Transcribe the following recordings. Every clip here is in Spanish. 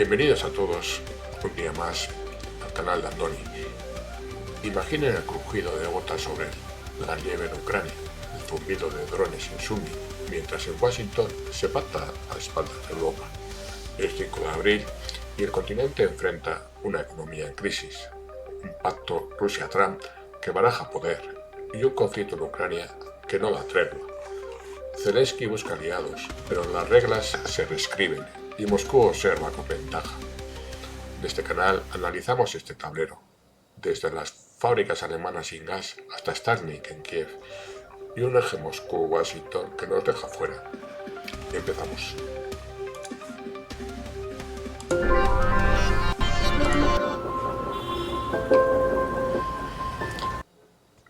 Bienvenidos a todos un día más al canal de Andoni. Imaginen el crujido de botas sobre la nieve en Ucrania, el zumbido de drones en Sumi, mientras en Washington se pacta a espaldas de Europa. Es 5 de abril y el continente enfrenta una economía en crisis, un pacto Rusia-Trump que baraja poder y un conflicto en Ucrania que no da tregua. Zelensky busca aliados, pero las reglas se reescriben y Moscú observa con ventaja. En este canal analizamos este tablero, desde las fábricas alemanas sin gas hasta Starlink en Kiev y un eje Moscú-Washington que nos deja fuera. Empezamos.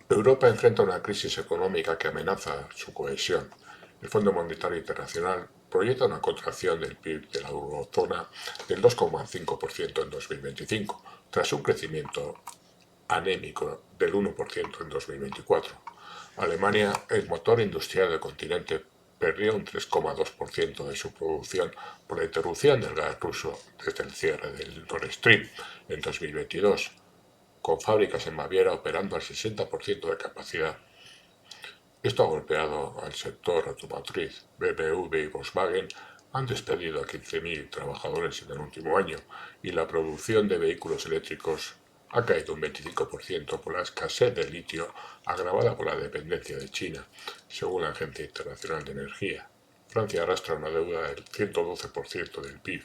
Europa enfrenta una crisis económica que amenaza su cohesión. El Fondo Monetario Internacional proyecta una contracción del PIB de la eurozona del 2,5% en 2025, tras un crecimiento anémico del 1% en 2024. Alemania, el motor industrial del continente, perdió un 3,2% de su producción por la interrupción del gas ruso desde el cierre del Nord Stream en 2022, con fábricas en Baviera operando al 60% de capacidad. Esto ha golpeado al sector automotriz. BMW y Volkswagen han despedido a 15.000 trabajadores en el último año y la producción de vehículos eléctricos ha caído un 25% por la escasez de litio agravada por la dependencia de China, según la Agencia Internacional de Energía. Francia arrastra una deuda del 112% del PIB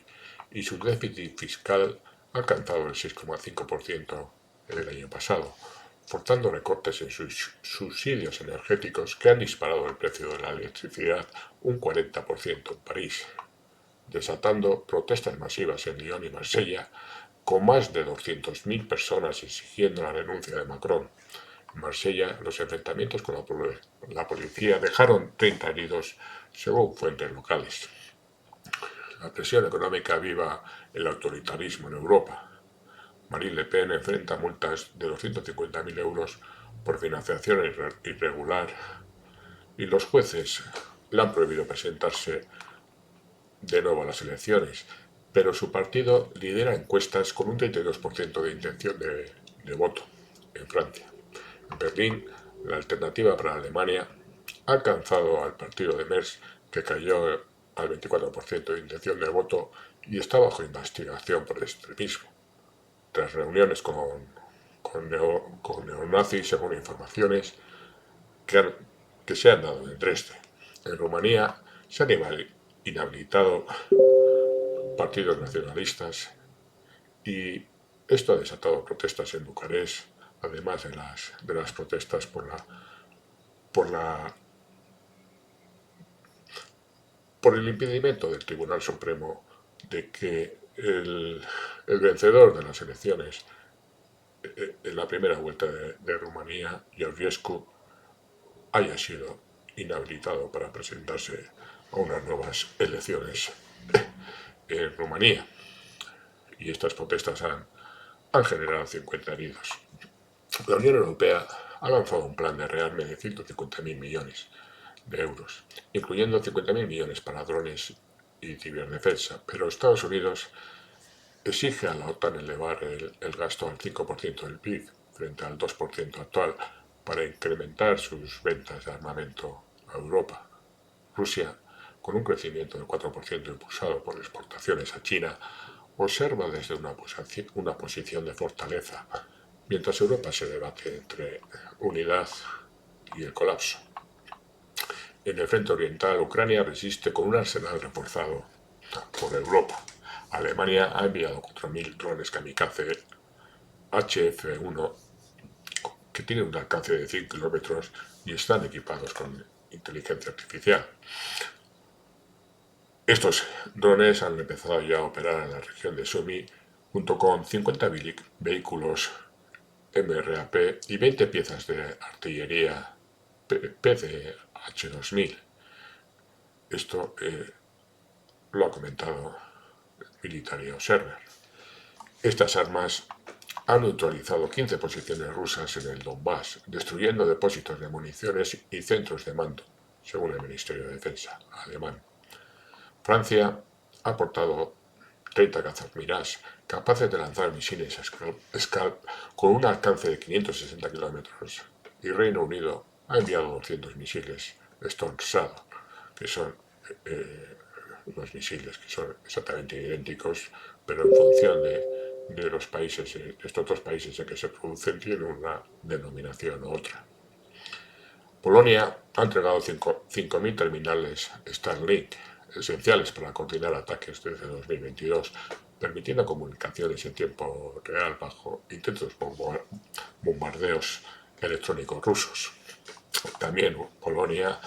y su déficit fiscal ha alcanzado el 6,5% el año pasado, forzando recortes en sus subsidios energéticos que han disparado el precio de la electricidad un 40% en París, desatando protestas masivas en Lyon y Marsella, con más de 200.000 personas exigiendo la renuncia de Macron. En Marsella, los enfrentamientos con la policía dejaron 30 heridos, según fuentes locales. La presión económica aviva el autoritarismo en Europa. Marine Le Pen enfrenta multas de 250.000 euros por financiación irregular y los jueces le han prohibido presentarse de nuevo a las elecciones, pero su partido lidera encuestas con un 32% de intención de voto en Francia. En Berlín, la Alternativa para Alemania ha alcanzado al partido de Merz, que cayó al 24% de intención de voto y está bajo investigación por extremismo, tras reuniones con neonazis, según informaciones que se han dado en Dresde. En Rumanía se han inhabilitado partidos nacionalistas y esto ha desatado protestas en Bucarest, además de las protestas por el impedimento del Tribunal Supremo de que el vencedor de las elecciones en la primera vuelta de Rumanía, Georgescu, haya sido inhabilitado para presentarse a unas nuevas elecciones en Rumanía. Y estas protestas han generado 50 heridos. La Unión Europea ha lanzado un plan de rearme de 150.000 millones de euros, incluyendo 50.000 millones para drones y ciberdefensa, pero Estados Unidos exige a la OTAN elevar el gasto al 5% del PIB frente al 2% actual para incrementar sus ventas de armamento a Europa. Rusia, con un crecimiento del 4% impulsado por exportaciones a China, observa desde una posición de fortaleza, mientras Europa se debate entre unidad y el colapso. En el frente oriental, Ucrania resiste con un arsenal reforzado por Europa. Alemania ha enviado 4.000 drones kamikaze HF-1 que tienen un alcance de 100 kilómetros y están equipados con inteligencia artificial. Estos drones han empezado ya a operar en la región de Sumy junto con 50 vehículos MRAP y 20 piezas de artillería PDH-2000. Esto lo ha comentado Military Observer. Estas armas han neutralizado 15 posiciones rusas en el Donbass, destruyendo depósitos de municiones y centros de mando, según el Ministerio de Defensa alemán. Francia ha aportado 30 cazas Mirage capaces de lanzar misiles Scalp con un alcance de 560 kilómetros, y Reino Unido ha enviado 200 misiles Storm Shadow, que son unos misiles que son exactamente idénticos, pero en función de los países, de estos dos países en que se producen, tienen una denominación u otra. Polonia ha entregado 5.000 terminales Starlink, esenciales para coordinar ataques desde 2022, permitiendo comunicaciones en tiempo real bajo intentos bombardeos electrónicos rusos. También Polonia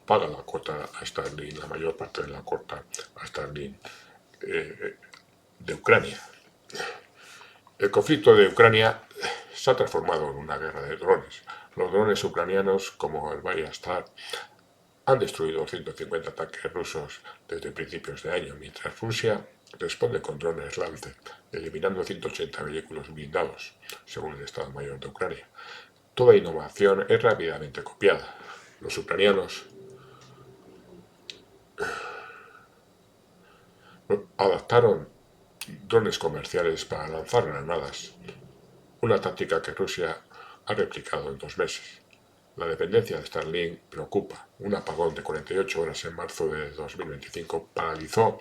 paga la cuota a Starlink, la mayor parte de la cuota a Starlink de Ucrania. El conflicto de Ucrania se ha transformado en una guerra de drones. Los drones ucranianos, como el Bayastar, han destruido 150 ataques rusos desde principios de año, mientras Rusia responde con drones Lancet, eliminando 180 vehículos blindados, según el Estado Mayor de Ucrania. Toda innovación es rápidamente copiada. Los ucranianos adaptaron drones comerciales para lanzar granadas, una táctica que Rusia ha replicado en 2 meses. La dependencia de Starlink preocupa. Un apagón de 48 horas en marzo de 2025 paralizó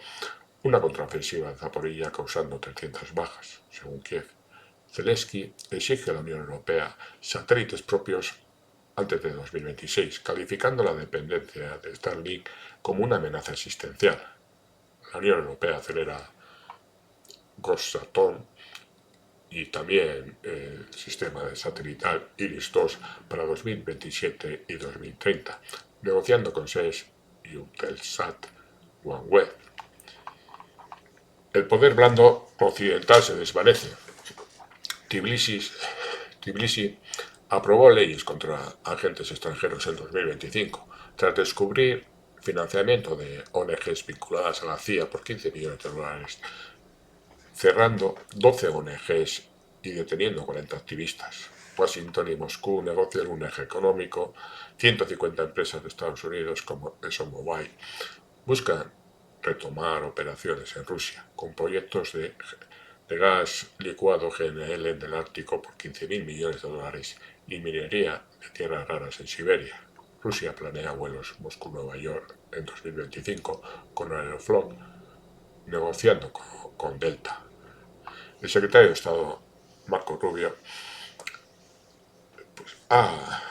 una contraofensiva en Zaporilla, causando 300 bajas, según Kiev. Zelensky exige a la Unión Europea satélites propios antes de 2026, calificando la dependencia de Starlink como una amenaza existencial. La Unión Europea acelera Rosatom y también el sistema de satelital IRIS-2 para 2027 y 2030, negociando con SES y Eutelsat OneWeb. El poder blando occidental se desvanece. Tbilisi aprobó leyes contra agentes extranjeros en 2025, tras descubrir financiamiento de ONGs vinculadas a la CIA por 15 millones de dólares, cerrando 12 ONGs y deteniendo 40 activistas. Washington y Moscú negocian un eje económico. 150 empresas de Estados Unidos, como ExxonMobil, buscan retomar operaciones en Rusia, con proyectos de gas licuado GNL en el Ártico por 15.000 millones de dólares y minería de tierras raras en Siberia. Rusia planea vuelos Moscú-Nueva York en 2025 con Aeroflot, negociando con Delta. El secretario de Estado, Marco Rubio, ha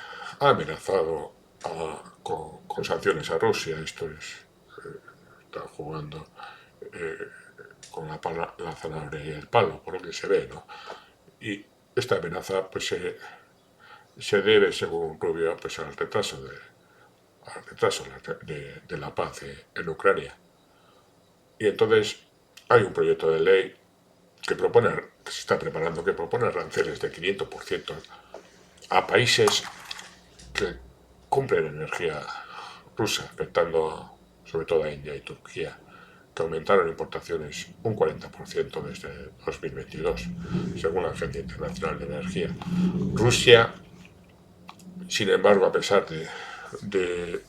amenazado con sanciones a Rusia. Esto está jugando con la zanahoria y el palo, por lo que se ve, ¿no? Y esta amenaza pues se debe, según Rubio, pues al retraso de la paz en Ucrania. Y entonces hay un proyecto de ley que se está preparando, que propone aranceles de 500% a países que compren energía rusa, afectando sobre todo a India y Turquía, que aumentaron importaciones un 40% desde 2022, según la Agencia Internacional de Energía. Rusia, sin embargo, a pesar de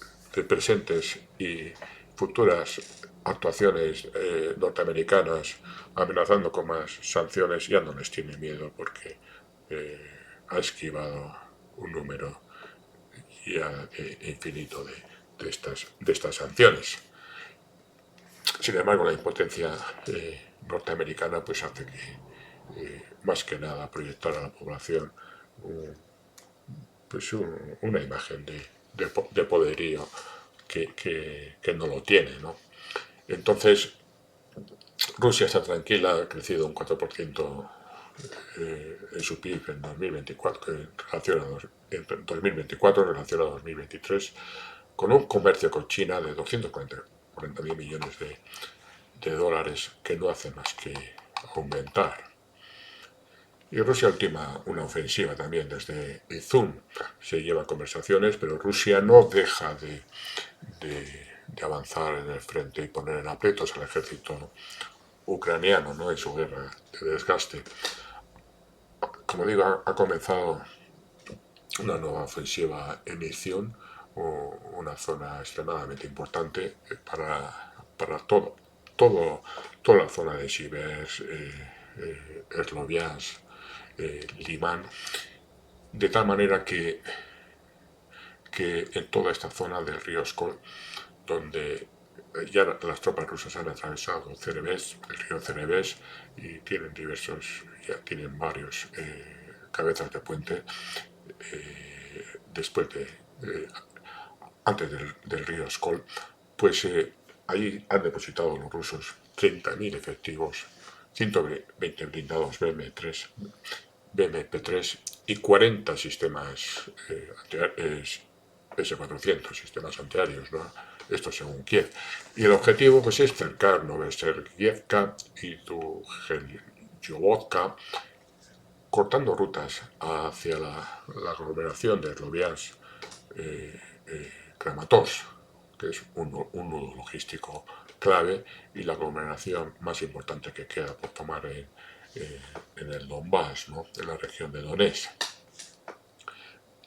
presentes y futuras actuaciones norteamericanas amenazando con más sanciones, ya no les tiene miedo porque ha esquivado un número ya infinito de estas sanciones. Sin embargo, la impotencia norteamericana pues hace que, más que nada, proyectar a la población pues una imagen de poderío que no lo tiene, ¿no? Entonces, Rusia está tranquila, ha crecido un 4% en su PIB en 2024 en 2024 en relación a 2023, con un comercio con China de 240.000 millones de dólares que no hace más que aumentar. Y Rusia ultima una ofensiva también desde Izum. Se llevan conversaciones, pero Rusia no deja de avanzar en el frente y poner en aprietos al ejército ucraniano, ¿no?, en su guerra de desgaste. Como digo, ha comenzado una nueva ofensiva en Izum, una zona extremadamente importante para todo toda la zona de Sibers, Sloviansk, Limán, de tal manera que en toda esta zona del río Skol, donde ya las tropas rusas han atravesado el río Cerebes, y tienen ya tienen varios cabezas de puente, después antes del río Skol, pues ahí han depositado los rusos 30.000 efectivos, 120 blindados BMP-3 y 40 sistemas S-400, sistemas antiaéreos, ¿no? Esto según Kiev. Y el objetivo pues es cercar Novosergievka y Tujeljovodka, cortando rutas hacia la aglomeración de Sloviansk, Kramatorsk, que es un nudo logístico clave y la aglomeración más importante que queda por tomar en el Donbass, ¿no? En la región de Donetsk.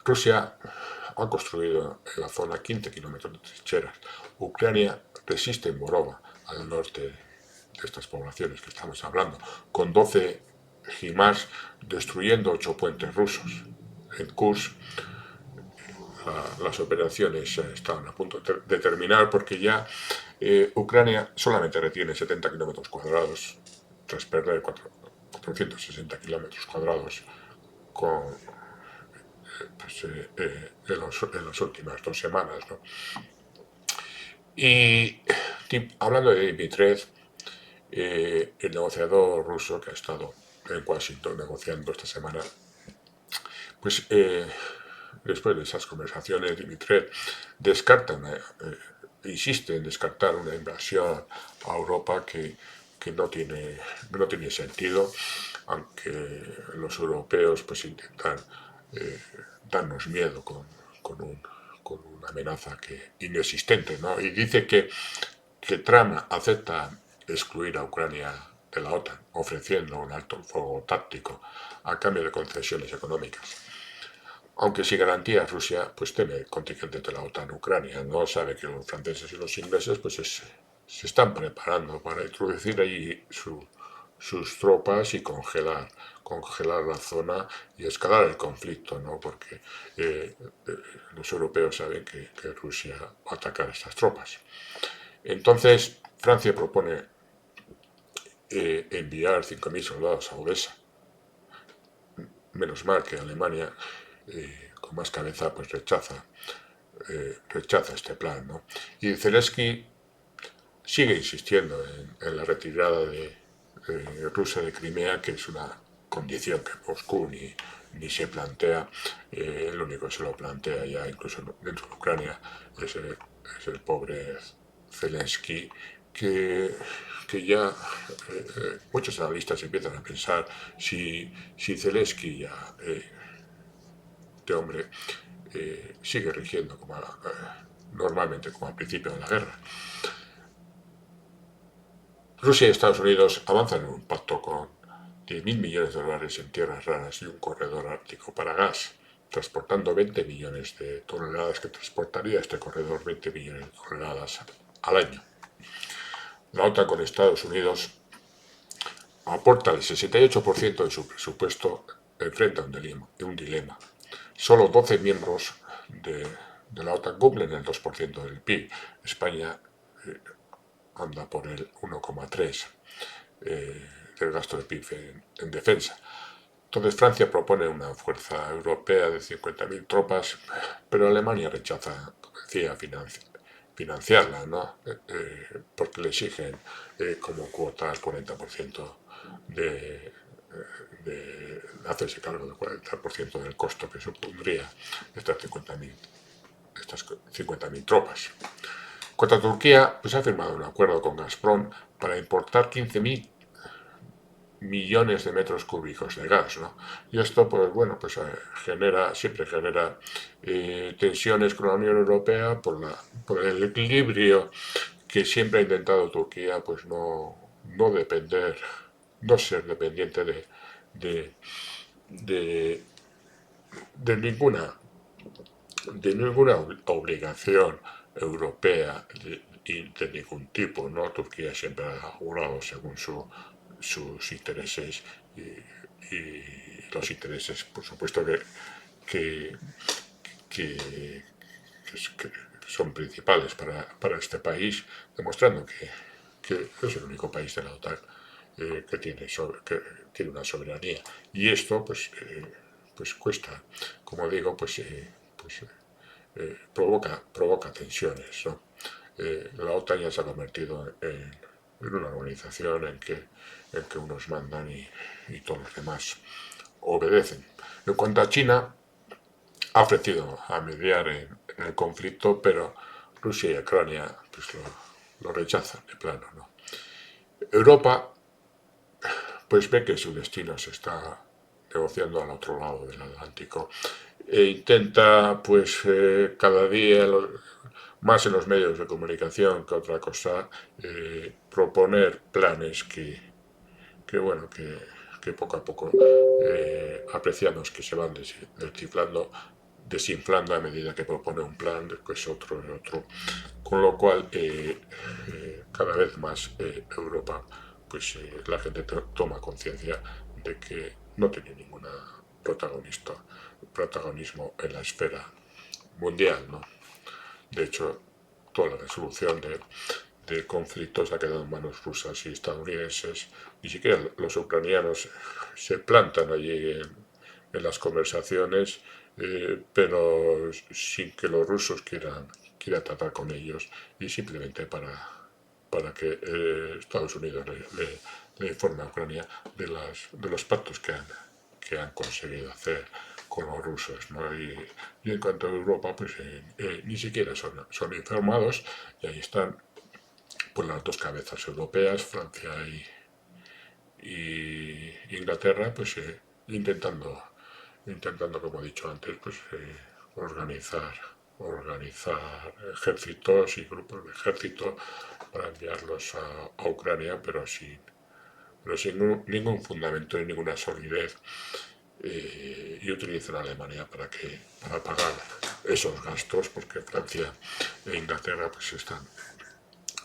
Rusia ha construido en la zona 15 kilómetros de trincheras. Ucrania resiste en Morova, al norte de estas poblaciones que estamos hablando, con 12 HIMARS, destruyendo 8 puentes rusos. En Kursk las operaciones están a punto de terminar porque ya Ucrania solamente retiene 70 kilómetros cuadrados tras perder 460 kilómetros cuadrados en las últimas 2 semanas, ¿no? Y hablando de Dmitriev, el negociador ruso que ha estado en Washington negociando esta semana, pues después de esas conversaciones, Dmitriev insiste en descartar una invasión a Europa que no tiene sentido, aunque los europeos pues intentan darnos miedo con una amenaza inexistente, ¿no? Y dice que Trump acepta excluir a Ucrania de la OTAN, ofreciendo un alto el fuego táctico a cambio de concesiones económicas. Aunque sin garantías, Rusia pues teme contingentes de la OTAN en Ucrania. No sabe que los franceses y los ingleses pues se están preparando para introducir allí sus tropas y congelar la zona y escalar el conflicto, ¿no? Porque los europeos saben que Rusia va a atacar estas tropas. Entonces, Francia propone enviar 5.000 soldados a Odessa. Menos mal que Alemania, con más cabeza, pues rechaza este plan, ¿no? Y Zelensky sigue insistiendo en la retirada de Rusia de Crimea, que es una condición que Moscú ni se plantea. El único que se lo plantea ya, incluso dentro de Ucrania, es el pobre Zelensky, que ya muchos analistas empiezan a pensar si Zelensky ya, este hombre, sigue rigiendo normalmente como al principio de la guerra. Rusia y Estados Unidos avanzan en un pacto con 10.000 millones de dólares en tierras raras y un corredor ártico para gas, transportando 20 millones de toneladas, que transportaría este corredor 20 millones de toneladas al año. La OTAN con Estados Unidos aporta el 68% de su presupuesto, enfrenta un dilema. Solo 12 miembros de la OTAN cumplen el 2% del PIB. España anda por el 1,3% del gasto de PIB en defensa. Entonces Francia propone una fuerza europea de 50.000 tropas, pero Alemania rechaza, como decía, financiarla, ¿no? Porque le exigen como cuota el 40% de hacerse cargo del 40% del costo que supondría estas 50.000 tropas. Contra Turquía, pues ha firmado un acuerdo con Gazprom para importar 15.000 millones de metros cúbicos de gas, ¿no? Y esto, pues bueno, pues siempre genera tensiones con la Unión Europea por el equilibrio que siempre ha intentado Turquía, pues no ser dependiente de ninguna obligación europea y de ningún tipo, ¿no? Turquía siempre ha jugado según sus intereses y los intereses, por supuesto, que, que, que son principales para este país, demostrando que es el único país de la OTAN que tiene una soberanía. Y esto, pues cuesta, como digo, provoca tensiones, ¿no? La OTAN ya se ha convertido en una organización en que unos mandan y todos los demás obedecen. En cuanto a China, ha ofrecido a mediar en el conflicto, pero Rusia y Ucrania pues lo rechazan de plano, ¿no? Europa pues ve que su destino se está negociando al otro lado del Atlántico e intenta pues cada día más en los medios de comunicación que otra cosa proponer planes que poco a poco apreciamos que se van desinflando a medida que propone un plan, después otro y otro, con lo cual cada vez más Europa, la gente toma conciencia de que no tiene ningún protagonismo en la esfera mundial, ¿no? De hecho, toda la resolución de conflictos ha quedado en manos rusas y estadounidenses. Ni siquiera los ucranianos se plantan allí en las conversaciones, pero sin que los rusos quieran tratar con ellos y simplemente para que Estados Unidos le informe a Ucrania de los pactos que han conseguido hacer con los rusos, ¿no? Y en cuanto a Europa, ni siquiera son informados y ahí están pues las dos cabezas europeas, Francia y Inglaterra, intentando, como he dicho antes, organizar ejércitos y grupos de ejército para enviarlos a Ucrania, pero sin ningún fundamento y ninguna solidez, y utilizan a Alemania para pagar esos gastos, porque Francia e Inglaterra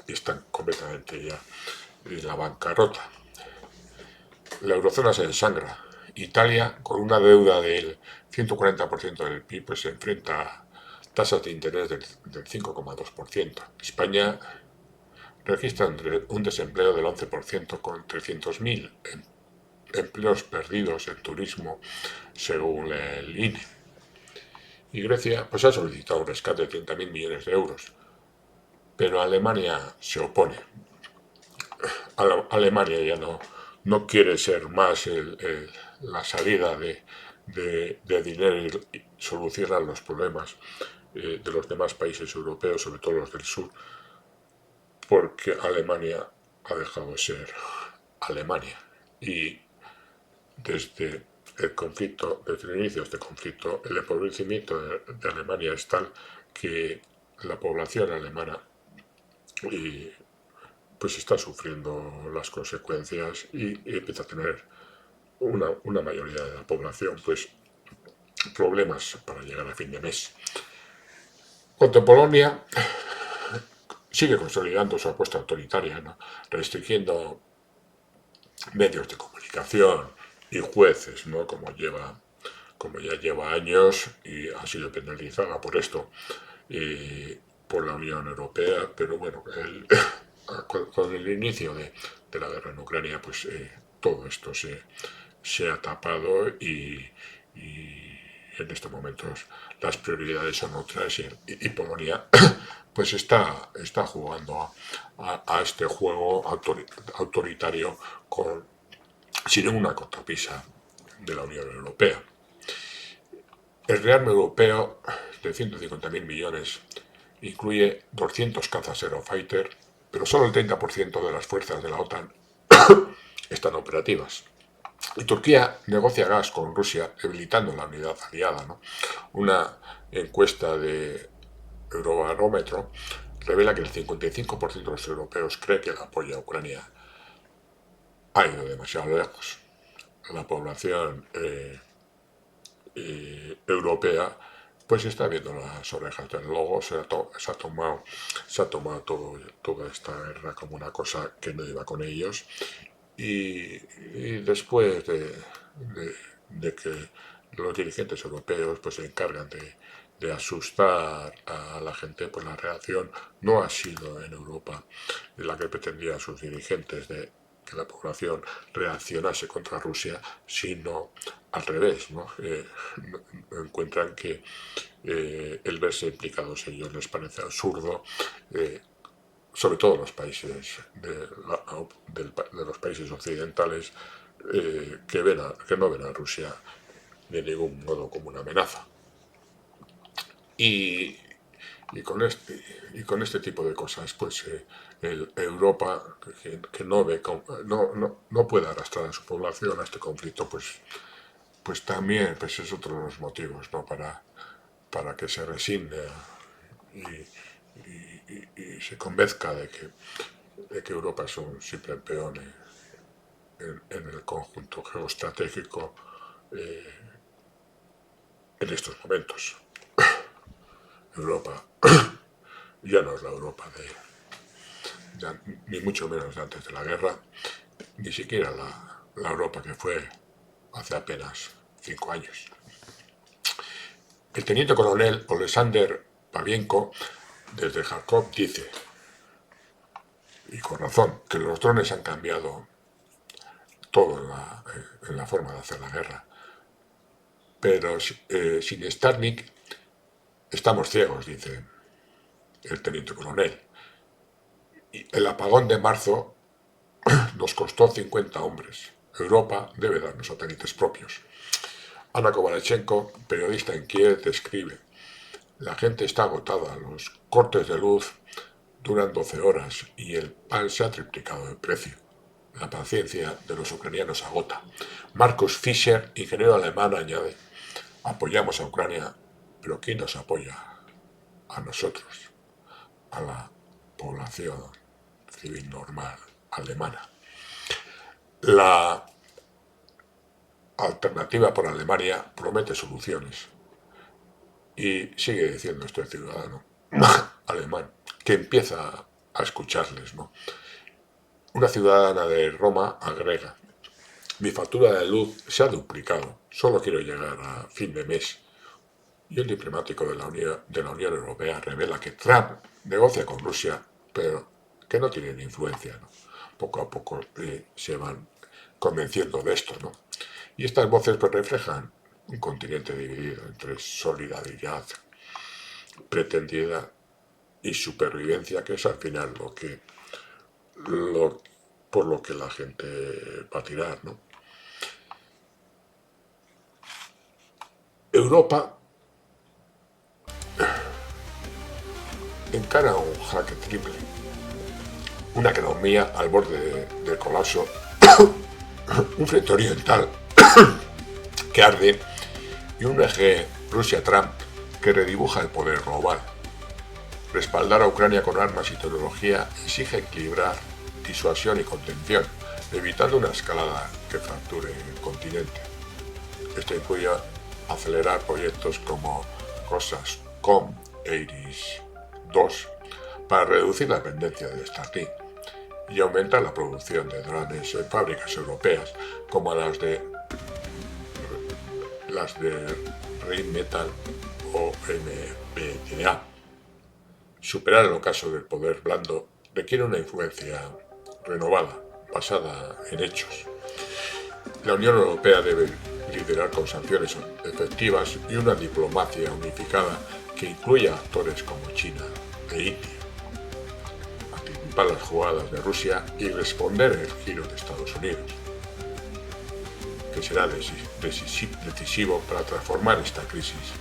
están completamente ya en la bancarrota. La eurozona se desangra. Italia, con una deuda del 140% del PIB, se enfrenta a tasas de interés del 5,2%. España registra un desempleo del 11% con 300.000 empleos perdidos en turismo, según el INE. Y Grecia ha solicitado un rescate de 30.000 millones de euros, pero Alemania se opone. Alemania ya no quiere ser más la salida de dinero y solucionar los problemas de los demás países europeos, sobre todo los del sur, porque Alemania ha dejado de ser Alemania. Y desde desde el inicio de este conflicto, el empobrecimiento de Alemania es tal que la población alemana está sufriendo las consecuencias y empieza a tener una mayoría de la población problemas para llegar a fin de mes. Cuanto a Polonia, sigue consolidando su apuesta autoritaria, ¿no? Restringiendo medios de comunicación y jueces, ¿no? Como ya lleva años y ha sido penalizada por esto por la Unión Europea, pero bueno, con el inicio de la guerra en Ucrania, todo esto se ha tapado y en estos momentos las prioridades son otras y Polonia está jugando a este juego autoritario sin ninguna contrapisa de la Unión Europea. El rearme europeo de 150.000 millones incluye 200 cazas Eurofighter, pero solo el 30% de las fuerzas de la OTAN están operativas. Y Turquía negocia gas con Rusia, debilitando la unidad aliada, ¿no? Una encuesta de Eurobarómetro revela que el 55% de los europeos cree que el apoyo a Ucrania ha ido demasiado lejos. La población europea pues está viendo las orejas del lobo, se ha tomado toda esta guerra como una cosa que no iba con ellos y después de que los dirigentes europeos pues se encargan de asustar a la gente, pues la reacción no ha sido en Europa la que pretendían sus dirigentes de que la población reaccionase contra Rusia, sino al revés, ¿no? Encuentran que el verse implicados ellos les parece absurdo, sobre todo los países de los países occidentales que no ven a Rusia de ningún modo como una amenaza. Y, con este tipo de cosas, pues Europa, que no, ve, no puede arrastrar a su población a este conflicto, pues también pues es otro de los motivos, ¿no? para que se resigne y se convenzca de que Europa es un simple peón en el conjunto geoestratégico en estos momentos. Europa ya no es la Europa ni mucho menos de antes de la guerra, ni siquiera la Europa que fue hace apenas 5 años. El teniente coronel Oleksandr Pavienko desde Kharkov dice, y con razón, que los drones han cambiado todo en la forma de hacer la guerra. Pero sin Starlink estamos ciegos, dice el teniente coronel. Y el apagón de marzo nos costó 50 hombres. Europa debe darnos satélites propios. Ana Kovalchenko, periodista en Kiev, describe: la gente está agotada, los cortes de luz duran 12 horas y el pan se ha triplicado de precio. La paciencia de los ucranianos agota. Markus Fischer, ingeniero alemán, añade: apoyamos a Ucrania, pero ¿quién nos apoya? A nosotros, a la población civil normal alemana. La alternativa por Alemania promete soluciones. Y sigue diciendo este ciudadano alemán, que empieza a escucharles, ¿no? Una ciudadana de Roma agrega: mi factura de luz se ha duplicado, solo quiero llegar a fin de mes. Y un diplomático de la Unión Europea revela que Trump negocia con Rusia, pero que no tienen influencia, ¿no? Poco a poco se van convenciendo de esto, ¿no? Y estas voces pues reflejan un continente dividido entre solidaridad pretendida y supervivencia, que es al final por lo que la gente va a tirar, ¿no? Europa encara un jaque triple, una economía al borde del colapso, un frente oriental que arde y un eje Rusia-Trump que redibuja el poder global. Respaldar a Ucrania con armas y tecnología exige equilibrar disuasión y contención, evitando una escalada que fracture el continente. Esto incluye acelerar proyectos como COSAS-COM e IRIS-2 para reducir la dependencia de Starlink y aumentar la producción de drones en fábricas europeas como las de Rheinmetall o MBDA. Superar el ocaso del poder blando requiere una influencia renovada, basada en hechos. La Unión Europea debe liderar con sanciones efectivas y una diplomacia unificada que incluya actores como China e India, anticipar las jugadas de Rusia y responder el giro de Estados Unidos, que será decisivo para transformar esta crisis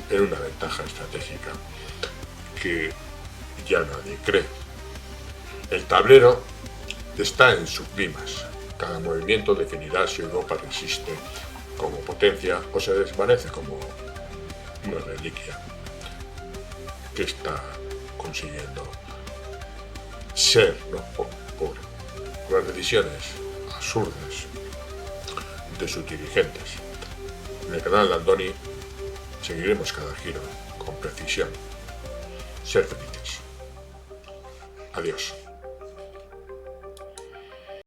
en una ventaja estratégica que ya nadie cree. El tablero está en sus rimas. Cada movimiento definirá si Europa resiste como potencia o se desvanece como una reliquia que está consiguiendo ser, ¿no? por las decisiones absurdas de sus dirigentes. En el canal de Andoni Seguiremos cada giro con precisión. Ser felices. Adiós.